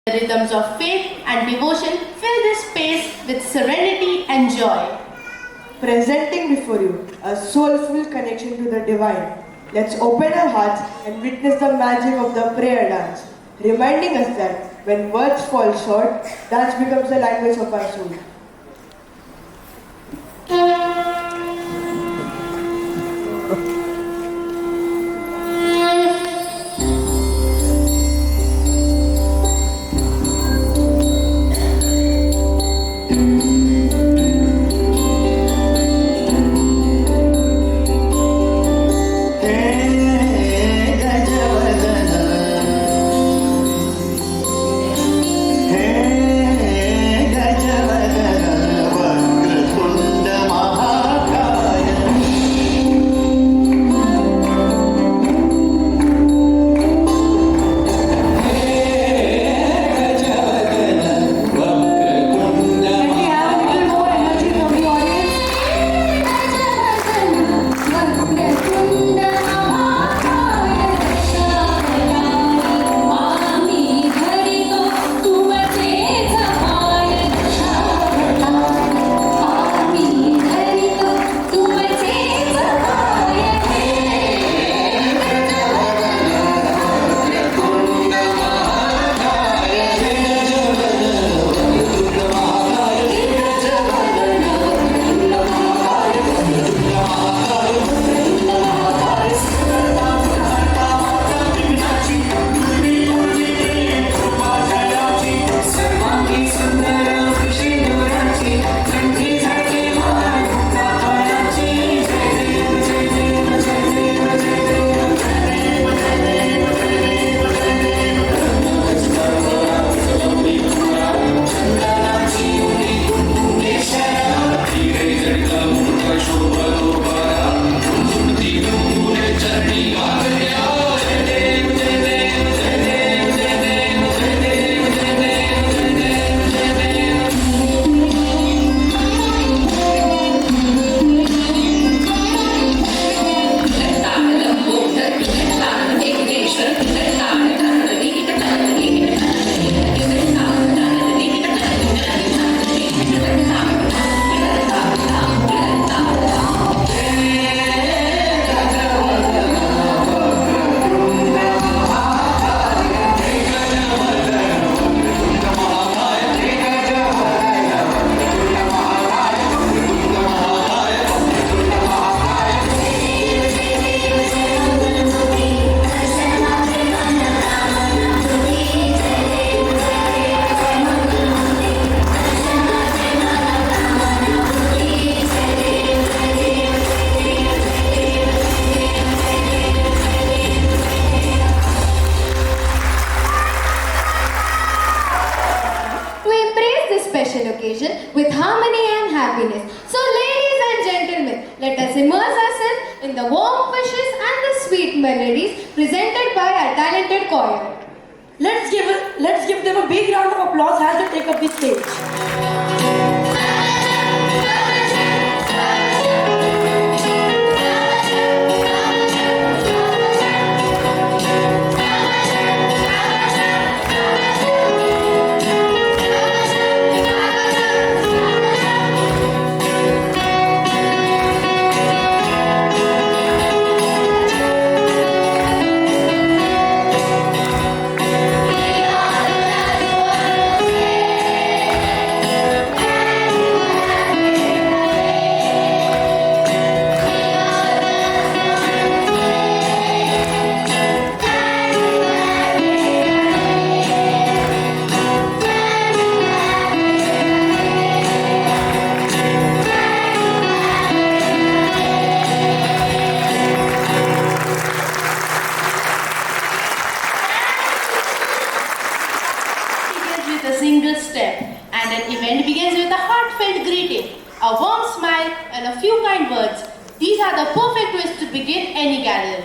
The rhythms of faith and devotion fill this space with serenity and joy. Presenting before you a soulful connection to the divine. Let's open our hearts and witness the magic of the prayer dance, reminding us that when words fall short, dance becomes the language of our soul. Special occasion with harmony and happiness. So ladies and gentlemen, let us immerse ourselves in the warm wishes and the sweet melodies presented by our talented choir. Let's give them a big round of applause as they take up the stage. A warm smile and a few kind words. These are the perfect ways to begin any gathering.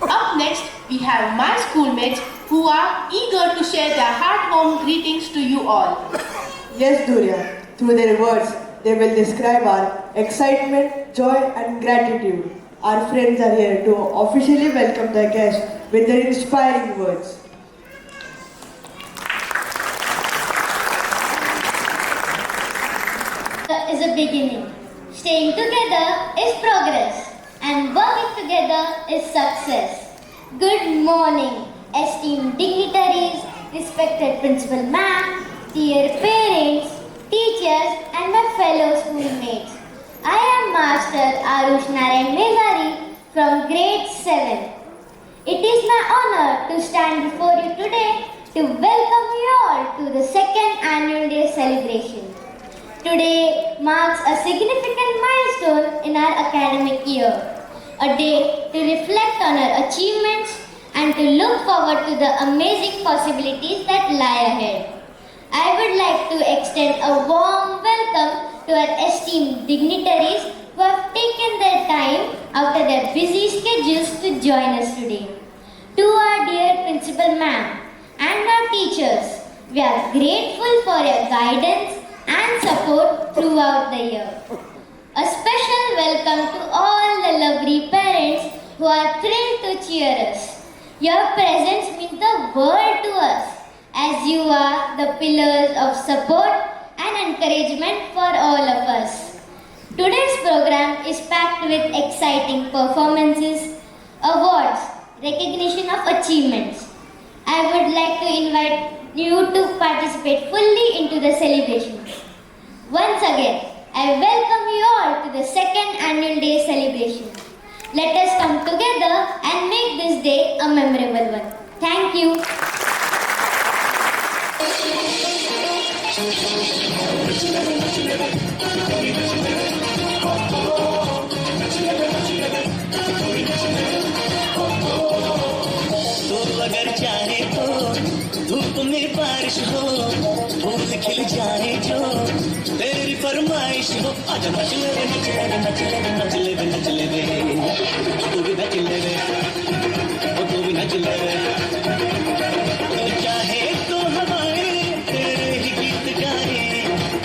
Up next, we have my schoolmates who are eager to share their heart-warm greetings to you all. Yes, Durya, through their words, they will describe our excitement, joy and gratitude. Our friends are here to officially welcome the guests with their inspiring words. the beginning. Staying together is progress, and working together is success. Good morning, esteemed dignitaries, respected principal ma'am, dear parents, teachers, and my fellow schoolmates. I am Master Arush Narayan Mezari from grade 7. It is my honor to stand before you today to welcome you all to the second annual day celebration. Today marks a significant milestone in our academic year, a day to reflect on our achievements and to look forward to the amazing possibilities that lie ahead. I would like to extend a warm welcome to our esteemed dignitaries who have taken their time after their busy schedules to join us today. To our dear principal ma'am and our teachers, we are grateful for your guidance and support throughout the year. A special welcome to all the lovely parents who are thrilled to cheer us. Your presence means the world to us, as you are the pillars of support and encouragement for all of us. Today's program is packed with exciting performances, awards, recognition of achievements. I would like to invite you to participate fully into the celebration. Once again, I welcome you all to the second annual day celebration. Let us come together and make this day a memorable one. Thank you. तो अगर चाहे तो धूप में बारिश हो, फूल खिल जाए जो तेरी फरमाइश हो। आजा नच ले रे, नच ले रे, नच ले रे, नच ले रे, नच ले रे, तू भी नच ले रे, तू भी नच ले रे। तू चाहे तो हवाएं तेरे ही गीत गाए,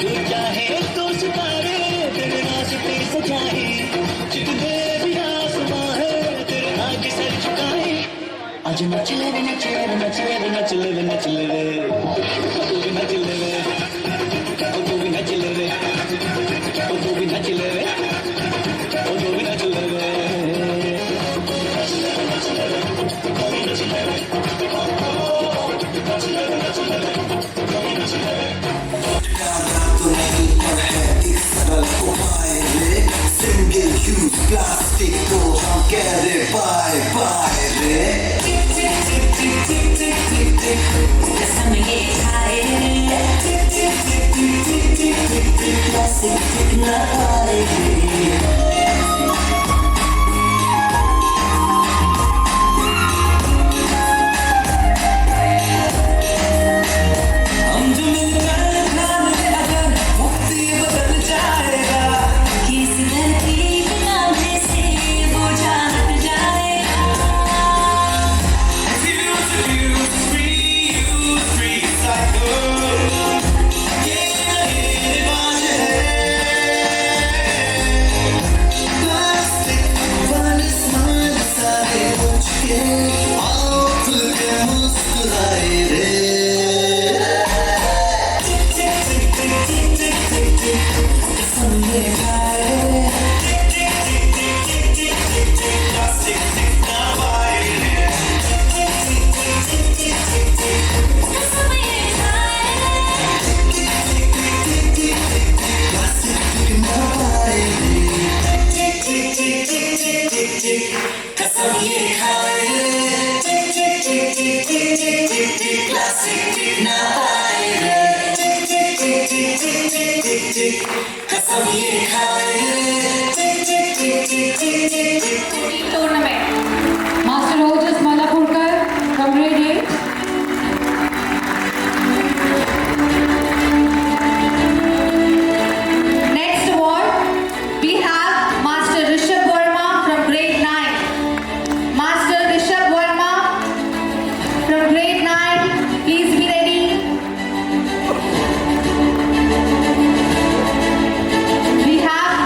तू चाहे तो सितारे तेरे रास्ते सजाए, जितने भी आसमां है तेरे आगे सर झुकाए। आज नच ले रे, नच ले रे, नच ले रे, नच ले रे, नच ले रे, तू भी नच ले रे, तू भी नच ले रे, तू भी नच ले रे, तू भी नच ले रे। Single use plastic को हम कह रहे bye bye रे। कसम ये खाए प्लास्टिक ना पाए हम जो मिलकर ध्यान में अगर वक्त ये बदल जाएगा, किसी लड़की के नाम से वो जान जाएगा। Use recycle, ये रिवाज है। प्लास्टिक वाले सामान सारे बच के आओ खुल के मुस्कुराए रे। कसम ये खाए प्लास्टिक ना पाए रे। कसम ये खाए प्लास्टिक ना पाए रे। कसम ये खाए प्लास्टिक ना पाए रे। कसम ये खाए tournament. Master Ojas Malapurkar from grade 8. Next award, we have Master Rishabh Verma from grade 9. Master Rishabh Verma from grade 9, please be ready. We have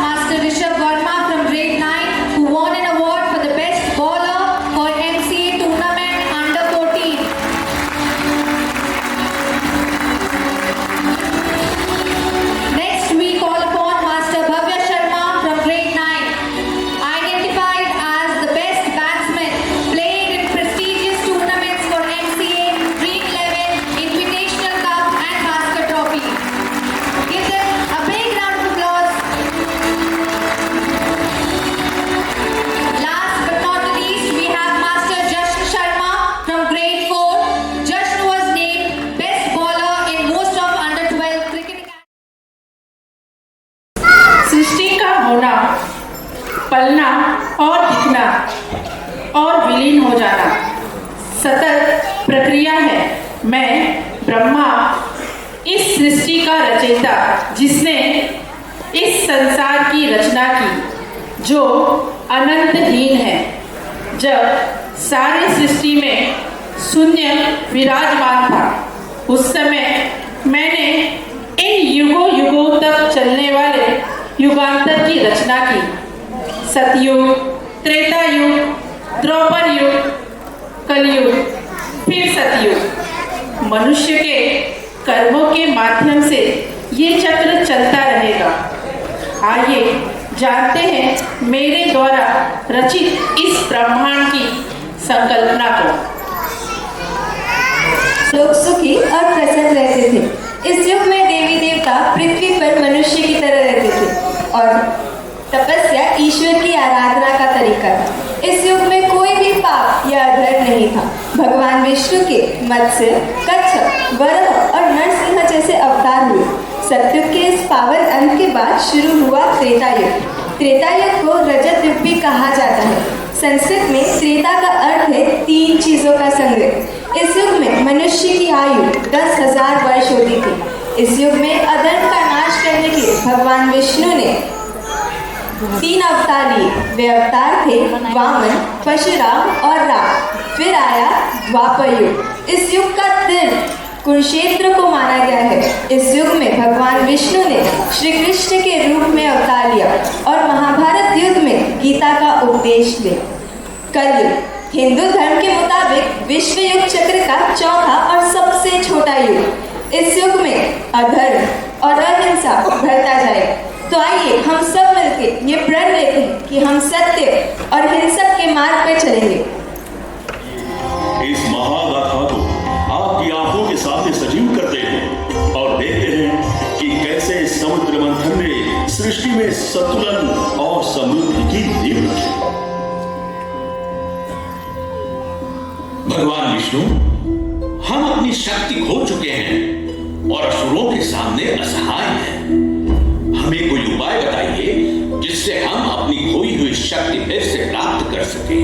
जाना सतत प्रक्रिया है। मैं ब्रह्मा, इस सृष्टि का रचयिता, जिसने इस संसार की रचना की, जो अनंतहीन है। जब सारी सृष्टि में शून्य विराजमान था, उस समय मैंने इन युगों युगों तक चलने वाले युगांतर की रचना की। सतयुग, त्रेता युग, द्वापर युग, कलयुग, फिर सतयुग। मनुष्य के कर्मों के माध्यम से ये चक्र चलता रहेगा। आइए जानते हैं मेरे द्वारा रचित इस ब्रह्मांड की संकल्पना को। लोग सुखी और प्रसन्न रहते थे। इस युग में देवी देवता पृथ्वी पर मनुष्य की तरह रहते थे और तपस्या ईश्वर की आराधना का तरीका था। इस युग में कोई भी पाप या अधर्म नहीं था। भगवान विष्णु के मत्स्य, कच्छप, वराह और नरसिंह जैसे अवतार हुए। सतयुग के इस पावन अंत के बाद शुरू हुआ त्रेता युग। त्रेता युग को रजत युग भी कहा जाता है। संस्कृत में त्रेता का अर्थ है 3 चीजों का संग्रह। इस युग में मनुष्य की आयु 10,000 वर्ष होती थी। इस युग में अधर्म का नाश करने के भगवान विष्णु ने 3 अवतार लिए। वे अवतार थे वामन, परशुराम और राम। फिर आया द्वापर युग। इस युग का दिन कुरुक्षेत्र को माना गया है। इस युग में भगवान विष्णु ने श्री कृष्ण के रूप में अवतार लिया और महाभारत युद्ध में गीता का उपदेश दिया। कलयुग हिंदू धर्म के मुताबिक विश्व युग चक्र का चौथा और सबसे छोटा युग। इस युग में अधर्म और अहिंसा बढ़ता जाएगा। तो आइए हम सब मिलकर ये प्रण लेते हैं कि हम सत्य और हिंसक के मार्ग पर चलेंगे। इस महागाथा को आपकी आंखों के सामने सजीव करते हैं और देखते हैं कि कैसे समुद्र मंथन ने सृष्टि में संतुलन और समृद्धि की नींव रखी। भगवान विष्णु, हम अपनी शक्ति खो चुके हैं और असुरों के सामने असहाय हैं। हमें कोई उपाय बताइए जिससे हम अपनी खोई हुई शक्ति फिर से प्राप्त कर सकें।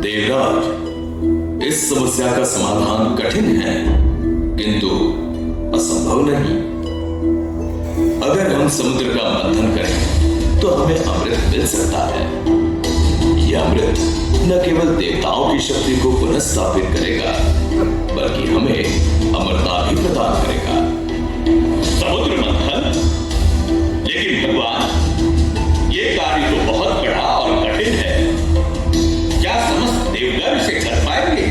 देवराज, इस समस्या का समाधान कठिन है किंतु असंभव नहीं। अगर हम समुद्र का मंथन करें तो हमें अमृत मिल सकता है। यह अमृत न केवल देवताओं की शक्ति को पुनः स्थापित करेगा बल्कि हमें अमरता भी प्रदान करेगा। समुद्र मंथन? लेकिन भगवान, ये कार्य तो बहुत बड़ा और कठिन है। क्या समस्त देवगण इसे कर पाएंगे?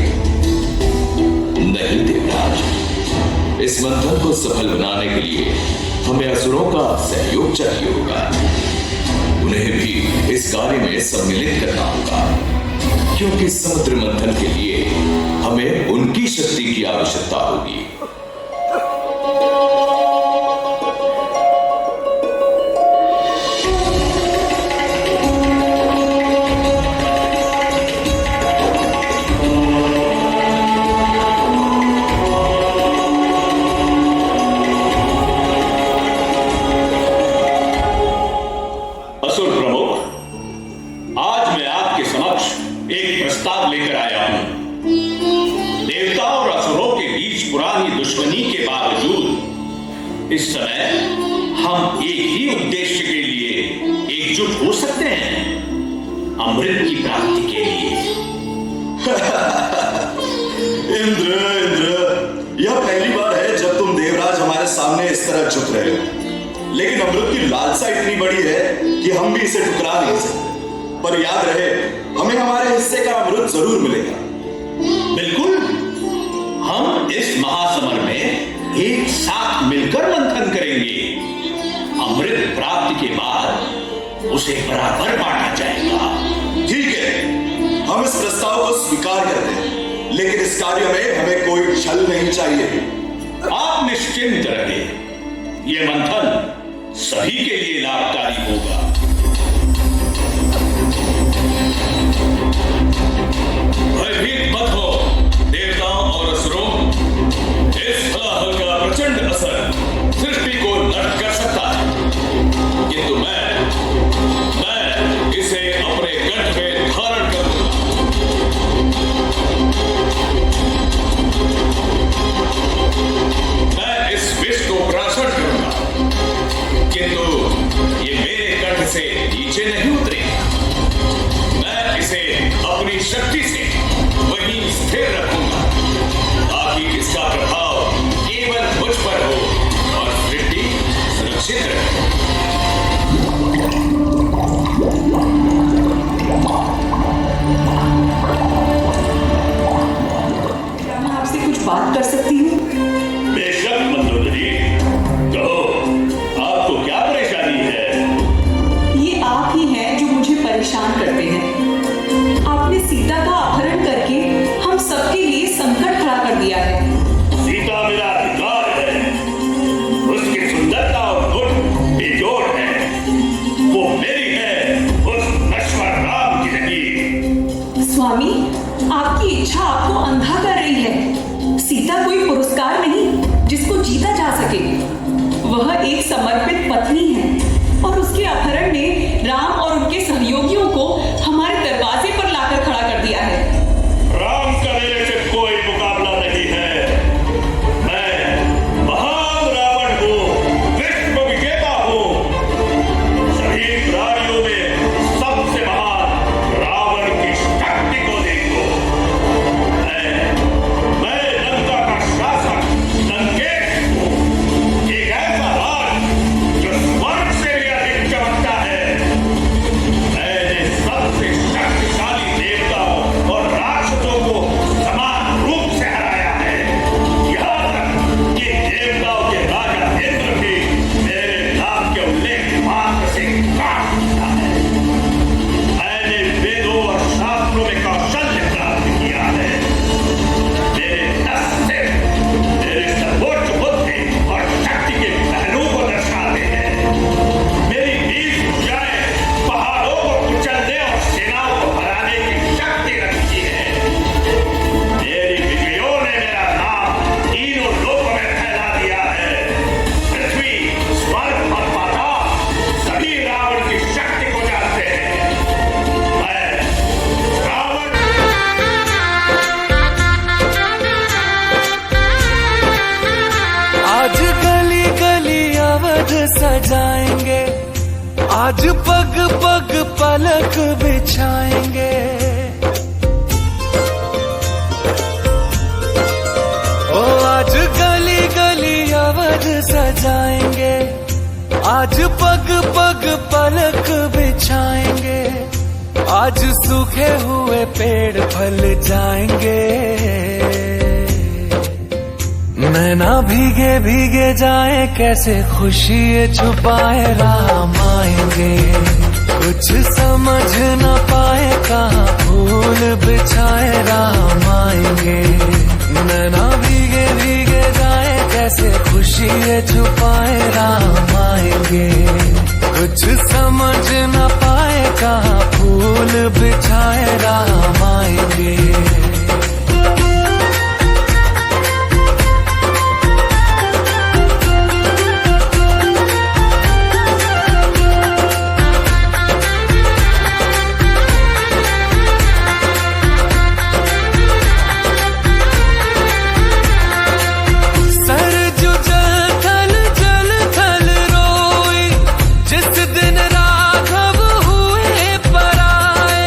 नहीं देवराज, इस मंथन को सफल बनाने के लिए हमें असुरों का सहयोग चाहिए होगा। उन्हें भी इस कार्य में सम्मिलित करना होगा, क्योंकि समुद्र मंथन के लिए हमें उनकी शक्ति की आवश्यकता होगी। इस समय हम एक ही उद्देश्य के लिए एकजुट हो सकते हैं, अमृत की प्राप्ति के लिए। इंद्र, यह पहली बार है जब तुम देवराज हमारे सामने इस तरह झुक रहे हो। लेकिन अमृत की लालसा इतनी बड़ी है कि हम भी इसे ठुकरा नहीं सकते। पर याद रहे, हमें हमारे हिस्से का अमृत जरूर मिलेगा। बिल्कुल, हम इस महासमर में एक साथ मिलकर मंथन करेंगे। अमृत प्राप्ति के बाद उसे बराबर बांटा जाएगा। ठीक है, हम इस प्रस्ताव को स्वीकार करते हैं, लेकिन इस कार्य में हमें कोई छल नहीं चाहिए। आप निश्चिंत रहिए, यह मंथन सभी के लिए लाभकारी होगा। भयभीत मत हो देवताओं और असुरों। इस हलाहल का प्रचंड असर सृष्टि को नष्ट कर सकता है, किंतु मैं इसे अपने कंठ में धारण करूंगा। अपनी शक्ति से वहीं स्थिर रखूंगा ताकि इसका प्रभाव केवल मुझ पर हो और सृष्टि सुरक्षित रहे। क्या मैं आपसे कुछ बात कर सकती हूँ? बेशक मंदोदरी, कहो आपको क्या परेशानी है? ये आप ही हैं जो मुझे परेशान करते हैं। आपने सीता का अपहरण करके हम सबके लिए संकट खड़ा कर दिया है। सीता मेरा अधिकार है, उसकी सुंदरता और गुण बेजोड़ है, वो मेरी है, उस नश्वर राम की नहीं। स्वामी, आपकी इच्छा आपको अंधा कर रही है। सीता कोई पुरस्कार नहीं जिसको जीता जा सके। वह एक समर्पित पत्नी है और उसके अपहरण ने राम और उनके सहयोगियों को हमारे दरवाजे पर लाकर खड़ा कर दिया है। राम का मेरे से कोई मुकाबला नहीं है। मैं महान रावण हूँ, विश्व विजेता हूँ। सभी प्राणियों में सबसे महान रावण की शक्ति को देखो। मैं लंका का शासक लंकेश हूँ। एक ऐसा राज जो स्वर्ग से भी अधिक चमकता है। मैंने सबसे शक्तिशाली देवताओं और राक्षसों को समान रूप से हराया है। यहाँ तक कि देवताओं के राजा इंद्र भी मेरे नाम के उल्लेख मात्र से काट दिया है। मैंने वेदों और शास्त्रों में कौशल्य प्राप्त किया है। मेरे 10 सिर मेरे सर्वोच्च बुद्धि और शक्ति के पहलू को दर्शाते हैं। मेरी 20 भुजाएं पहाड़ों को कुचलने और सेनाओं को हराने की शक्ति रखती है। मेरी विजयों ने मेरा नाम तीनों लोकों में फैला दिया है। पृथ्वी, स्वर्ग और पाताल सभी रावण की शक्ति को जानते हैं। मैं रावण आज गली गली अवध सजाएंगे, आज पग पग पलक बिछाएंगे। ओ आज गली गली अवध सजाएंगे, आज पग पग पलक बिछाएंगे। आज सूखे हुए पेड़ फल जाएंगे, नैना भीगे भीगे जाए कैसे खुशी ये छुपाए राम आएंगे। कुछ समझ न पाए कहाँ फूल बिछाए राम आएंगे। नैना भीगे भीगे जाए कैसे खुशी ये छुपाए राम आएंगे। कुछ समझ न पाए कहाँ फूल बिछाए राम आएंगे। सरजू जल थल रोई, जिस दिन राघव हुए पराए।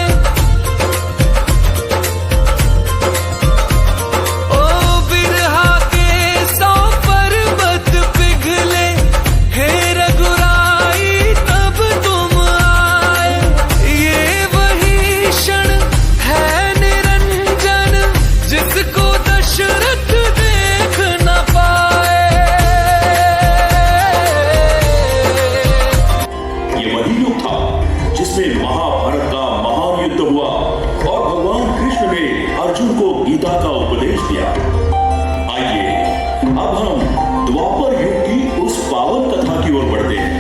ओ बिरहा के 100 पर्वत पिघले, हे रघुराई तब तुम आए। ये वही क्षण है निरंजन जिसको दशरथ देख न पाए। ये वही युग था जिसमें महाभारत का महान युद्ध हुआ और भगवान कृष्ण ने अर्जुन को गीता का उपदेश दिया। आइए अब हम द्वापर युग की उस पावन कथा की ओर बढ़ते हैं।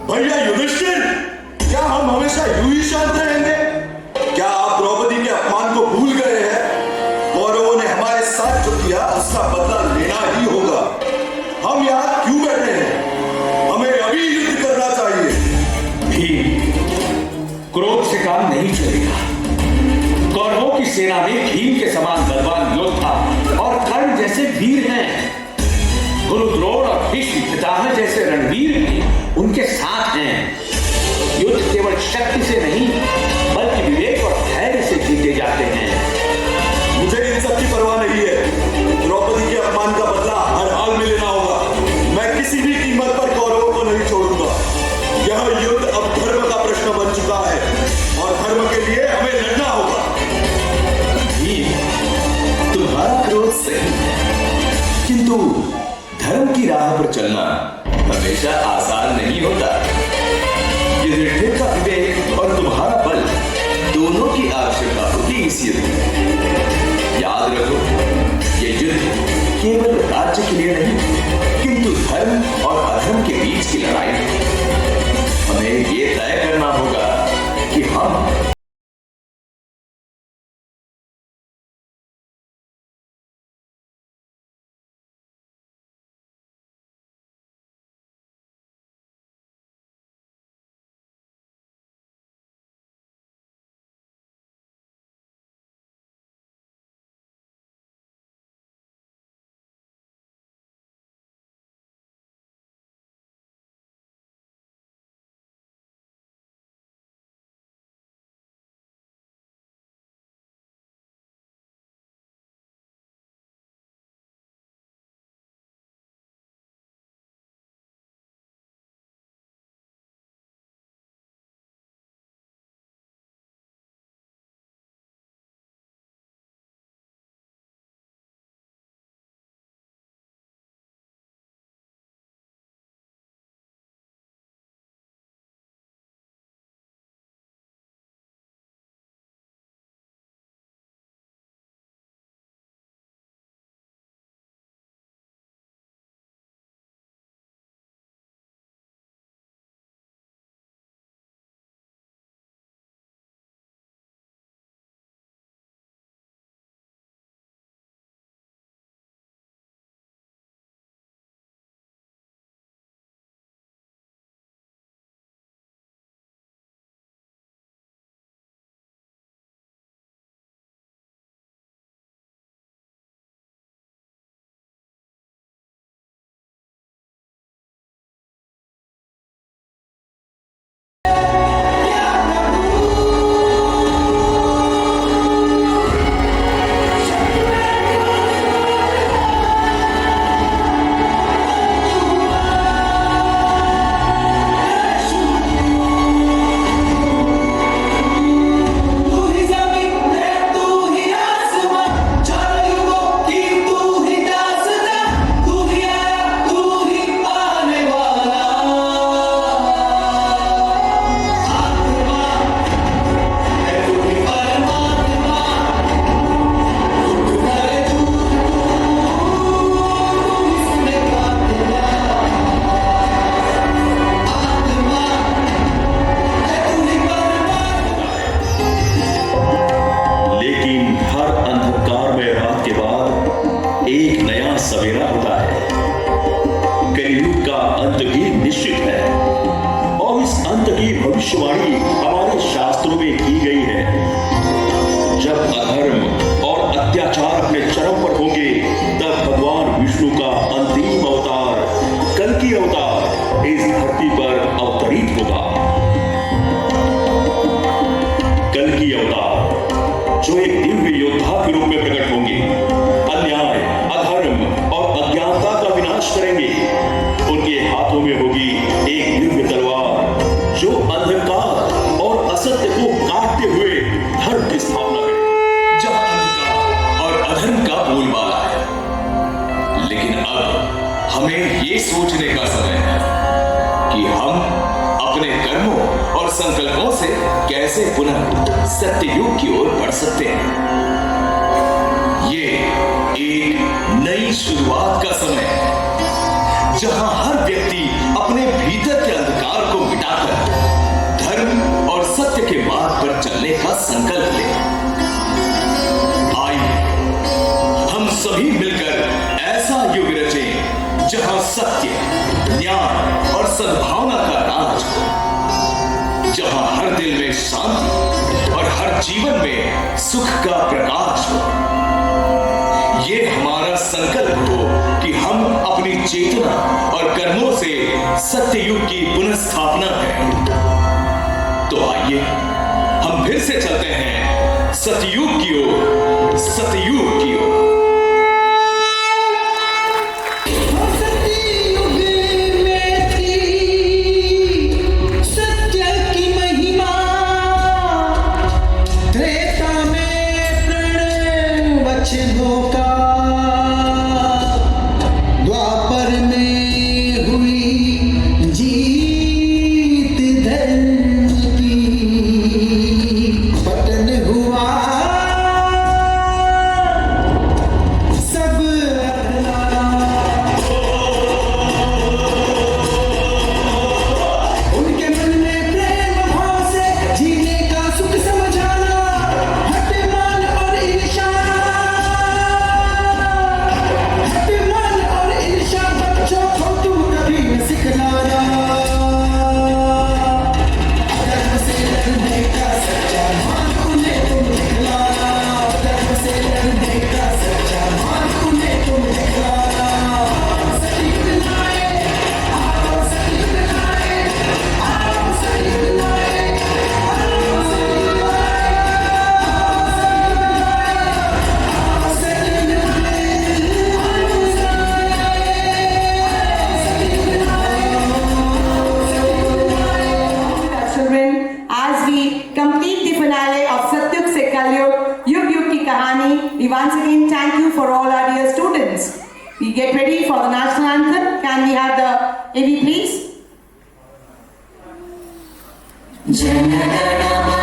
भैया युधिष्ठिर, क्या हम हमेशा यूं ही शांत रहेंगे? क्या आप द्रौपदी के अपमान को भूल गए हैं? कौरवों ने हमारे साथ जो किया उसका बदला लेना ही होगा। हम यहाँ क्यों बैठे हैं? हमें अभी युद्ध करना चाहिए। भीम, क्रोध से काम नहीं चलेगा। कौरवों की सेना में भीम के समान बलवान योद्धा और कर्ण जैसे वीर हैं। गुरु द्रोण और भीष्म पितामह जैसे रणवीर भी उनके साथ हैं। युद्ध केवल शक्ति से नहीं और धर्म के लिए हमें लड़ना होगा। तुम्हारा क्रोध सही है, किंतु धर्म की राह पर चलना हमेशा आसान नहीं होता। युधिष्ठिर का विवेक और तुम्हारा बल दोनों की आवश्यकता होती इस युद्ध में। याद रखो, ये युद्ध केवल राज्य के लिए नहीं, किंतु धर्म और अधर्म के बीच की लड़ाई है। हमें ये तय करना होगा कि हम भविष्यवाणी हमारे शास्त्रों में की गई है। जब अधर्म और अत्याचार अपने चरम पर होंगे, तब भगवान विष्णु का अंतिम अवतार कल्कि अवतार इस धरती पर अवतरित होगा। कल्कि अवतार जो एक दिव्य योद्धा के रूप में प्रकट होंगे, अन्याय, अधर्म और अज्ञानता का विनाश करेंगे। उनके हाथों में होगी एक दिव्य तलवार जो अंधकार और असत्य को काटते हुए धर्म की स्थापना करेगी। जहां अंधकार और अधर्म का बोलबाला है, लेकिन अब हमें ये सोचने का समय है कि हम अपने कर्मों और संकल्पों से कैसे पुनः सत्ययुग की ओर बढ़ सकते हैं। ये एक नई शुरुआत का समय है, जहां हर व्यक्ति अपने भीतर के अंधकार को मिटाकर धर्म और सत्य के मार्ग पर चलने का संकल्प ले। आइए हम सभी मिलकर ऐसा युग रचें जहां सत्य, न्याय और सद्भावना का राज हो, जहां हर दिल में शांति और हर जीवन में सुख का प्रकाश हो। ये हमारा संकल्प हो कि हम अपनी चेतना और कर्मों से सत्ययुग की पुनः स्थापना करें। तो आइए हम फिर से चलते हैं सतयुग की ओर, सतयुग की ओर। सत्य की महिमा We once again thank you for all our dear students. We get ready for the national anthem. Can we have the AV please? Jana Gana